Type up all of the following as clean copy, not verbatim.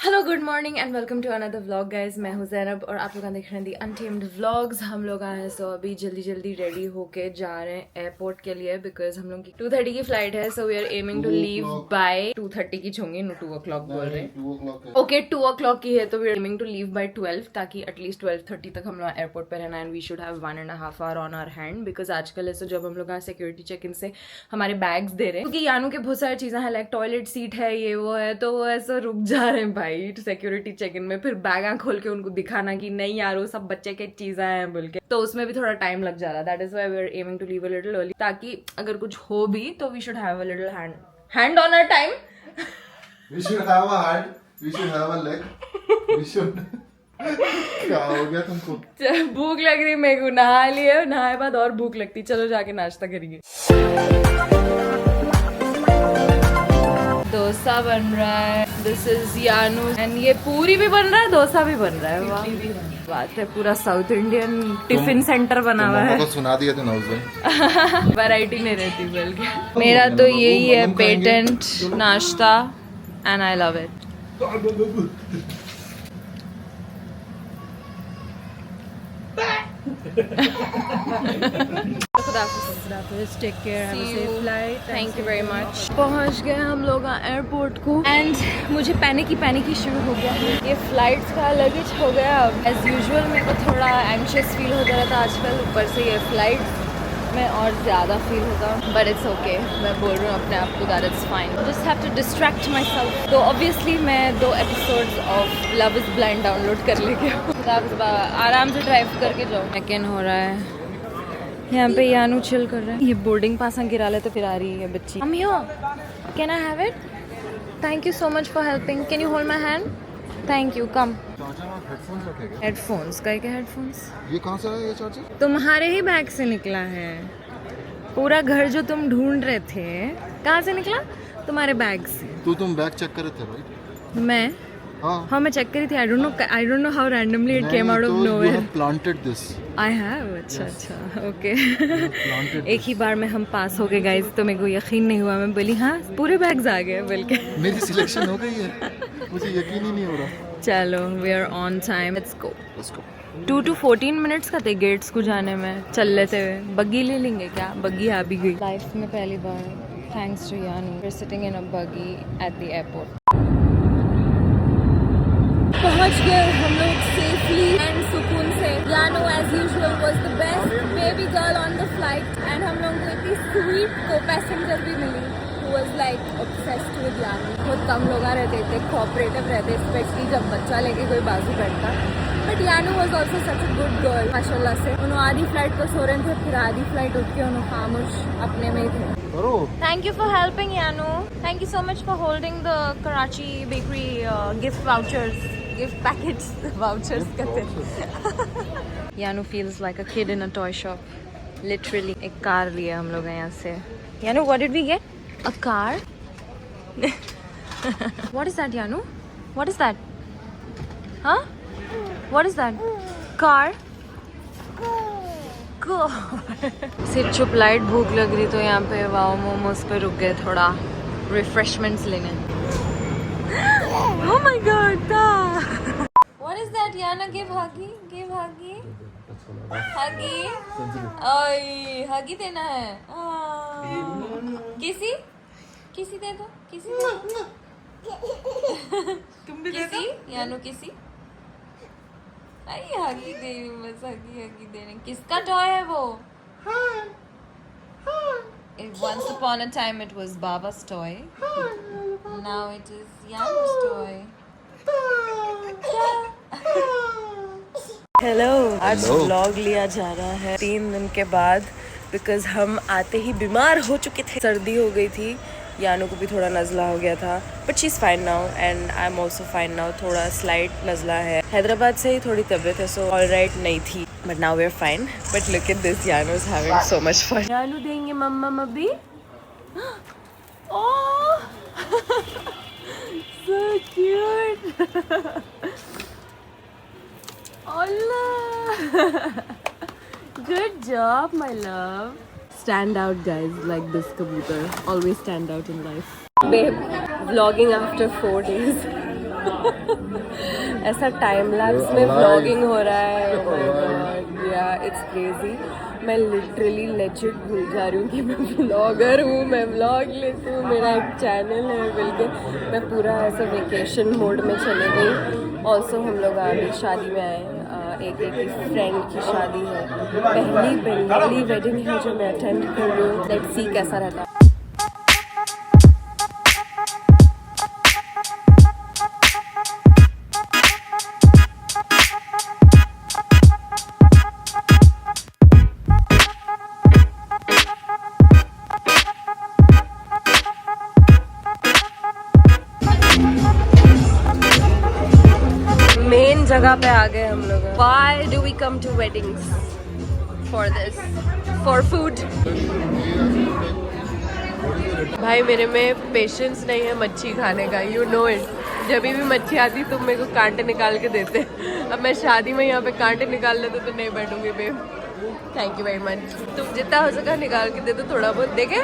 Hello good morning and welcome to another vlog guys. मैं हूँ जैनब और आप लोग देख रहे हैं दी अनटेम्ड व्लॉग्स। हम लोग आए हैं सो अभी जल्दी जल्दी रेडी होके जा रहे हैं एयरपोर्ट के लिए बिकॉज हम लोग की 2:30 की फ्लाइट है। So we are aiming to leave by 2:30 की होंगी। 2 o'clock बोल रहे हैं। ओके 2 o'clock की है तो we are aiming to leave by 12 ताकि एटलीस्ट 12:30 तक हम लोग एयरपोर्ट पर रहना and we should have 1.5 hour on our hand because आजकल ऐसे जब हम लोग सिक्योरिटी चेक इन से हमारे बैग्स दे रहे हैं क्योंकि यानू के बहुत सारी चीजें हैं लाइक टॉयलेट सीट है ये वो है तो वो ऐसा रुक जा रहे हैं भाई सिक्योरिटी चेक इन में। फिर बैग खोल के उनको दिखाना कि नहीं यार वो सब बच्चे के चीजें हैं बोल के, तो उसमें भी थोड़ा टाइम लग जा रहा है। That is why we are aiming to leave a little early ताकि अगर कुछ हो भी तो we should have a little hand on our time. We should have a hand. We should have a leg. We should. क्या हो गया तुमको? भूख लग रही मेरे को, नहा लिए, नहाए बाद और भूख लगती। चलो जाके नाश्ता करेंगे। डोसा बन रहा है, दिस इज यानू एंड ये पूरी भी बन रहा है, डोसा भी बन रहा है। वाह बात है, पूरा साउथ इंडियन टिफिन सेंटर बना हुआ है। सुना दिया तूने उस दिन। वैरायटी नहीं रहती बोल के। मेरा तो यही है पेटेंट नाश्ता and I love it. Take care, have a safe flight, thank you very much. पहुंच गए हम लोग एयरपोर्ट को एंड मुझे पैनिक ही शुरू हो गया। ये फ्लाइट्स का लगेज हो गया। एज यूजुअल मेरे को थोड़ा एंशियस फील होता रहता आजकल, ऊपर से ये फ्लाइट्स में और ज़्यादा फील होगा, बट इट्स ओके। मैं बोल रही हूँ अपने आप को that it's fine, just have to distract myself. तो ऑब्वियसली मैं 2 episodes of love is blind download कर लेके आराम से ड्राइव करके जाओ। चेक-इन हो रहा है यहाँ पे, यानू चिल कर रहा है। ये बोर्डिंग पास गिरा ले तो फिर आ रही है बच्ची। हम here, can I have it? Thank you so much for helping, can you hold my hand? Thank you. Come. Headphones रखेगा? हेडफोन्स का क्या हेडफोन्स? ये कहाँ से आया ये चार्जर? तुम्हारे ही बैग से निकला है। पूरा घर जो तुम ढूंढ रहे थे कहाँ से निकला? तुम्हारे बैग से। तुम बैग चेक कर रहे थे राइट? मैं हाँ मैं चेक करी थी। आई don't know how randomly it came out of nowhere. You have planted this. I have. अच्छा ओके। एक ही बार में हम पास हो गए गाइस, तो मेरे को यकीन नहीं हुआ। मैं बोली हाँ पूरे बैग्स आ गए बोल के। मेरी सिलेक्शन हो गई है, मुझे यकीन ही नहीं हो रहा। चलो we are on time, let's go. 2 to 14 minutes का थे गेट्स को जाने में चल लेते हुए। बग्गी ले लेंगे क्या? बग्गी आ भी गई। लाइफ में पहली बार thanks to Yanu we are sitting in a buggy at the airport. पहुंच गए हम लोग सेफली एंड सुकून से। Yanu as usual was the best baby girl on the flight and हम लोगों को इतनी स्वीट को पैसेंजर भी मिली who was like obsessed with यानू। बहुत कम लोग रहते थे, कोऑपरेटिव रहते, स्पेशली जब बच्चा लेके कोई बाजू बैठता। But Yanu was also such a good girl माशाल्लाह से। उन्होंने आधी फ्लाइट तो सो रहे थे, फिर आधी फ्लाइट उठ के उन्होंने खामोश अपने में ही थे। Thank you for helping Yanu, thank you so much for holding the Karachi bakery gift vouchers, gift packets vouchers कहते हैं। Yanu feels like a kid in a toy shop literally. एक कार लिया हम लोग यहाँ से। Yanu what did we get? A car? What is that Yanu? What is that? हाँ what is that? Car? सिर्फ चुप लाइट भूख लग रही तो यहाँ पे वाओ मोमोज पे रुक गए थोड़ा रिफ्रेशमेंट्स लेने। Oh my god! What is that, Yana? Give huggy. Give huggy. Huggy. ओए huggy देना है। किसी दे दो, किसी दे दो। तुम भी दे दो। यानू किसी। आई हगी दे, बस हगी देने। किसका टॉय है वो? Once upon a time it was Baba's toy. Now it is Yanu's toy. Hello, आज व्लॉग लिया जा रहा है 3 दिन के बाद बिकॉज हम आते ही बीमार हो चुके थे। सर्दी हो गई थी, यानू को भी थोड़ा नज़ला हो गया था, but she is fine now and I am also fine now. थोड़ा स्लाइट नज़ला है, हैदराबाद से ही थोड़ी तबीयत है सो ऑल राइट नहीं थी, but now we are fine. But look at this, Yanu is having so much fun. Yanu देंगे mama mummy. Oh so cute. Allah! Good job, my love. Stand out, guys, like this kabotar. Always stand out in life. Babe, vlogging after 4 days. ऐसा time lapse में vlogging हो रहा है. Oh my God, yeah, it's crazy. मैं literally legit भूल जा रही हूँ कि मैं व्लॉगर हूँ, मैं व्लॉग लेती हूँ, मेरा एक चैनल है. बिल्कुल मैं पूरा ऐसा वेकेशन मोड में चले गई. ऑल्सो हम लोग अभी शादी में आए. एक फ्रेंड की शादी है, पहली बंगाली वेडिंग है जो मैं अटेंड कर रही हूँ. लेट्स सी कैसा रहता है. मेन जगह पे आ गए हम लोग. Why do we come to weddings? For this, for food. भाई मेरे में पेशेंस नहीं है मच्छी खाने का. You know it. जब भी मच्छी आती तुम मेरे को कांटे निकाल के देते. अब मैं शादी में यहाँ पे कांटे निकाल लेते तो नहीं बैठूंगी babe. Thank you very much. तुम जितना हो सका निकाल के दे दो थोड़ा बहुत. देखे?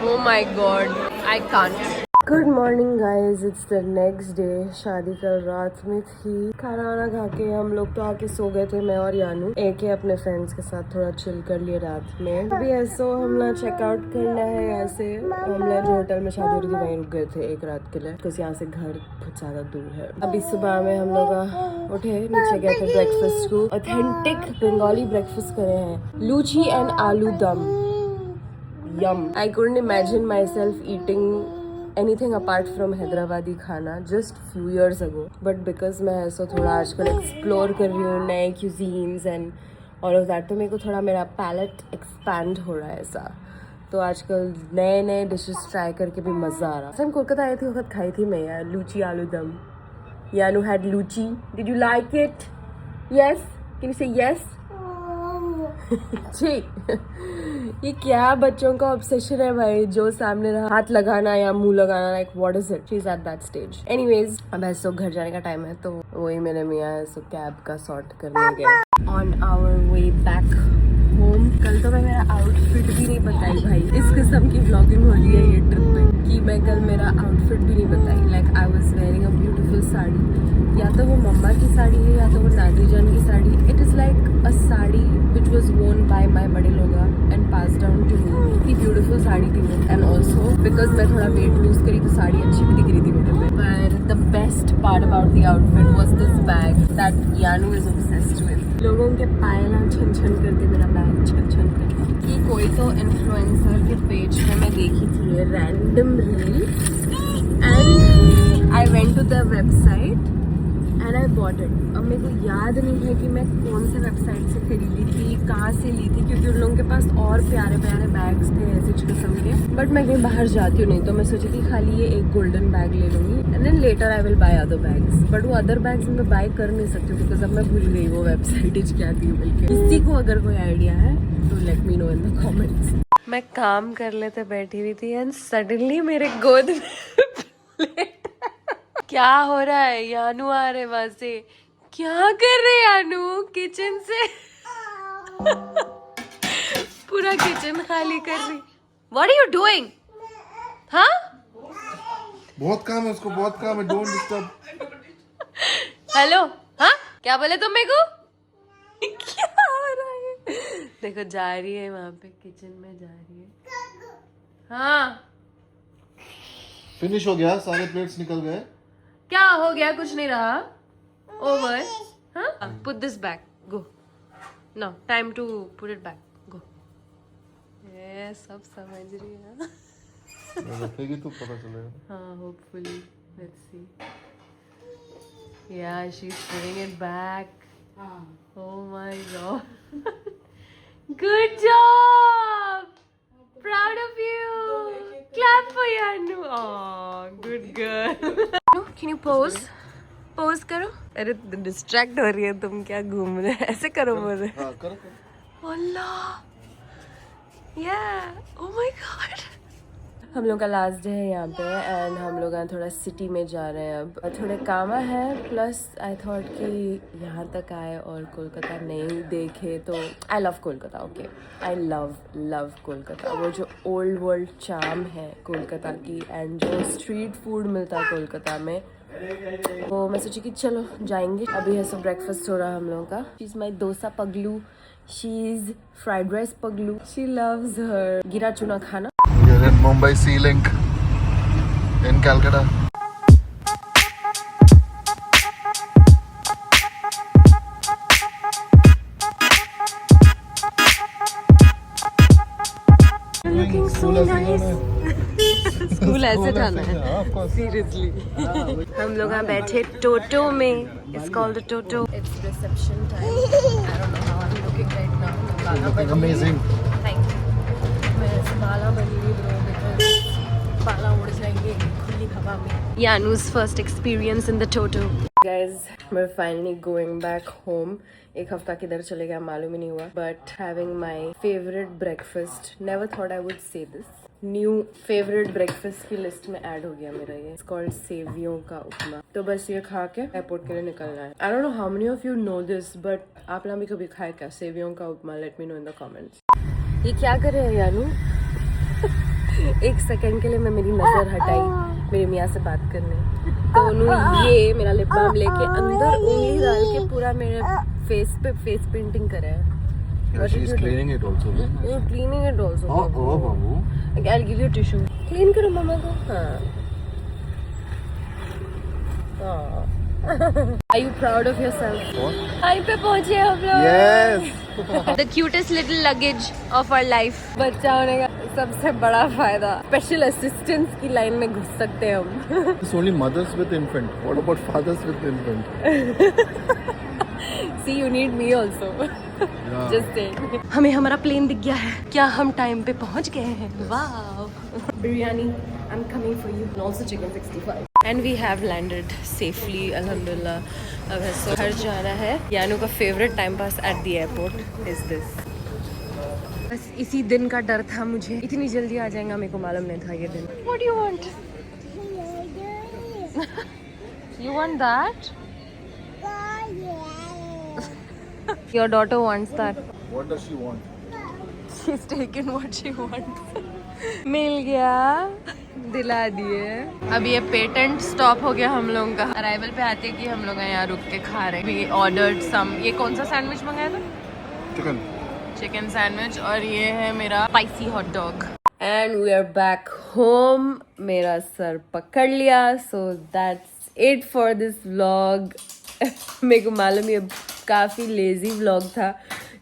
Oh my God, I can't. Good morning guys, it's the next day. शादी कल रात में थी. खाना वाना खा के हम लोग तो आके सो गए थे, मैं और यानू. एक ही अपने फ्रेंड्स के साथ थोड़ा चिल कर लिए रात में. अभी ऐसा हम लोग चेकआउट करना है यहाँ से. हम लोग जो होटल में शादी हो रही थी वहीं रुक गए थे एक रात के लिए, क्योंकि यहाँ से घर बहुत ज़्यादा दूर है. अभी सुबह में हम लोग उठे, नीचे गए थे ब्रेकफास्ट को. ऑथेंटिक बंगाली ब्रेकफास्ट करे हैं, लूची and aloo dum. Yum. I couldn't imagine myself eating anything apart from Hyderabadi khana just few years ago, but because मैं ऐसा थोड़ा आजकल एक्सप्लोर कर रही हूँ नए cuisines and all of that, तो मेरे को थोड़ा मेरा पैलेट एक्सपैंड हो रहा है ऐसा. तो आजकल नए नए डिशेस ट्राई करके भी मज़ा आ रहा. हम कोलकाता आए थे वक्त खाई थी मैं यार लूची आलू दम. यानू had luchi. Did you like it? Yes? Can you say yes? जी. ये क्या बच्चों का ऑब्सेशन है भाई, जो सामने रहा हाथ लगाना या मुंह लगाना. Like what is it? She is at that stage. Anyways अब ऐसा घर जाने का टाइम है, तो वही मेरे मियाँ ऐसा कैब का सॉर्ट करने गए. On our way back home. कल तो मैं मेरा आउटफिट भी नहीं बताई भाई. इस किस्म की व्लॉगिंग हो रही है ये ट्रिप पे कि मैं कल मेरा आउटफिट भी नहीं बताई. Like I was wearing a beautiful sari. या तो वो मम्मा की साड़ी है या तो वो नानी जान की sari. It is like a sari which was worn by my बड़े लोग and pass down to me. इतनी ब्यूटीफुल साड़ी थी वो. एंड ऑल्सो बिकॉज मैं थोड़ा वेट लूज करी तो साड़ी अच्छी भी दिख रही थी मेरे पे. पर the best part about the outfit was this bag that Yanu is obsessed with. लोगों के पायला छन छन करके मेरा बैग छन छन करके. कि कोई तो इन्फ्लुएंसर के पेज पे मैं देखी थी ये random reel and I went to the website and I bought it. अब मेरे को याद नहीं है कि मैं कौन से वेबसाइट से खरीदी थी, कहाँ से ली थी, क्योंकि उन लोगों के पास और प्यारे प्यारे बैग्स थे ऐसे किस्म के. बट मैं कहीं बाहर जाती हूँ नहीं, तो मैं सोची थी खाली ये एक गोल्डन बैग ले लूँगी and then later I will buy other bags. But वो अदर बैग्स मैं बाय कर नहीं सकती हूँ बिकॉज अब मैं भूल गई वो वेबसाइट क्या थी बल्कि. किसी को अगर कोई आइडिया है तो late me know in the comments. मैं काम कर लेते बैठी हुई थी एंड सडनली मेरे गोद में प्लेट. क्या हो रहा है? यानू आ रहे वहां से. क्या कर रहे यानू? किचन से पूरा किचन खाली कर रही. What are you doing? हाँ बहुत काम है उसको, बहुत काम है. Don't disturb. हेलो. हाँ क्या बोले तुम मेरे को? क्या हो रहा है? देखो जा रही है वहां पे किचन में जा रही है. हाँ फिनिश हो गया, सारे प्लेट्स निकल गए. क्या हो गया? कुछ नहीं रहा. ओवर. हाँ put this back. Go. No time to put it back. Go. ये सब समझ रही है. रखेगी तो पता चलेगा. हाँ hopefully. Let's see. Yeah, she's putting it back. Oh my God. Good job. Proud of you. Clap for Yanu. Oh, good girl. Can you pose? Pose करो. अरे डिस्ट्रैक्ट हो रही है तुम. क्या घूम रहे हैं? ऐसे करो बोल. हाँ करो. अल्लाह. Yeah. Oh my God. हम लोग का लास्ट डे है यहाँ पे एंड हम लोग थोड़ा सिटी में जा रहे हैं. अब थोड़े काम है प्लस आई थॉट कि यहाँ तक आए और कोलकाता नहीं देखे तो. I love Kolkata. Okay I love Kolkata. वो जो ओल्ड वर्ल्ड चार्म है कोलकाता की एंड जो स्ट्रीट फूड मिलता है कोलकाता में तो मैं सोची कि चलो जाएंगे। अभी है सब ब्रेकफास्ट हो रहा है हम लोगों का। शी इज माई डोसा पगलू, शी इज फ्राइड राइस पगलू, शी लव्स हर गिरा चुना खाना। We are in Mumbai Sea Link in Calcutta. Looking so nice. School ऐसे जाना है है सीरियसली। हम लोग यहाँ बैठे टोटो में। It's called toto. It's reception time. I don't know how I am looking right now. Amazing. Thank you. मैं ऐसे बाला बनी हुई ब्रो बिकॉज़ बाला उड़ जाएंगे खुली हवा में। Yanu's first experience in the toto. Guys we're finally going back home. एक हफ्ता किधर चले गया मालूम ही नहीं हुआ। But having my favourite breakfast, never thought I would say this. New favourite breakfast की लिस्ट में ऐड हो गया मेरा ये। इट्स कॉल्ड सेवियों का उपमा। तो बस ये खा के एयरपोर्ट के लिए निकलना है। I don't know how many of you know this, but आप लोग भी कभी खाए क्या सेवियों का upma? Let me know in the comments. ये क्या कर रहे हैं यानू? एक सेकंड के लिए मैं मेरी नजर हटाई मेरे मियाँ से बात करने, तो उन्होंने ये मेरा लिप बाम लेके अंदर उंगली डाल के पूरा मेरे फेस पेंटिंग करा है। Yeah, she's cleaning it also. You're cleaning it also. Oh, babu. I'll give you a tissue. Clean करो मम्मा को। हाँ। Are you proud of yourself? High पे पहुँचे हम लोग। Yes. The cutest little luggage of our life. बच्चा होने का सबसे बड़ा फायदा, स्पेशल असिस्टेंस की लाइन में घुस सकते हैं हम। It's only mothers with infant. What about fathers with infant? See, you need me also. Yeah. Just saying. हमें हमारा प्लेन दिख गया है। क्या हम टाइम पे पहुंच गए हैं? Wow. Biryani, I'm coming for you. And also chicken 65. And we have landed safely, alhamdulillah. अब है सो घर जाना है। यानू का favorite time pass at the airport is this. बस इसी दिन का डर था मुझे। इतनी जल्दी आ जाएगा मेरे को मालूम नहीं था ये दिन। What do you want? You want that? Your daughter wants that. What does she want? She's taken what she wants. मिल गया, दिला दिए। अब ये पेटेंट स्टॉप हो गया हम लोगों का। अराइवल पे आते कि हम लोग यहाँ रुक के खा रहे हैं। We ordered some। ये कौन सा सैंडविच मंगाया था? Chicken sandwich. और ये है मेरा spicy hot dog. And we are back home. मेरा सर पकड़ लिया। So that's it for this vlog. मेरे को मालूम ये काफ़ी लेजी व्लॉग था,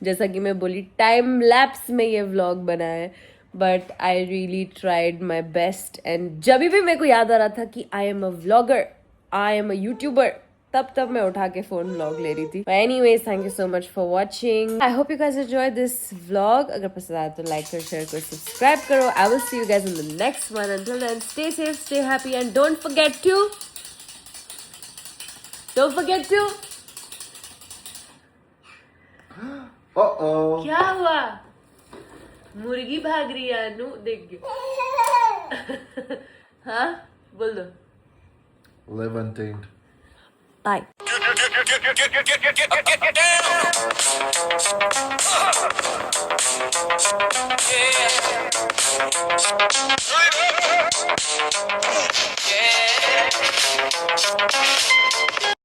जैसा कि मैं बोली टाइम लैप्स में ये व्लॉग बना है, but I really tried my best. And जब भी मेरे को याद आ रहा था कि I am a vlogger, I am a YouTuber, तब मैं उठा के फोन व्लॉग ले रही थी। Anyways, thank you so much for watching. I hope you guys enjoy this vlog. अगर पसंद आया तो लाइक करो, शेयर करो, सब्सक्राइब करो। I will see you guys in the next one. Until then, stay safe, stay happy and don't forget to Uh-oh. क्या हुआ? मुर्गी भाग रही है अनु, देख के। हाँ, बोल दो। Live untamed. Bye.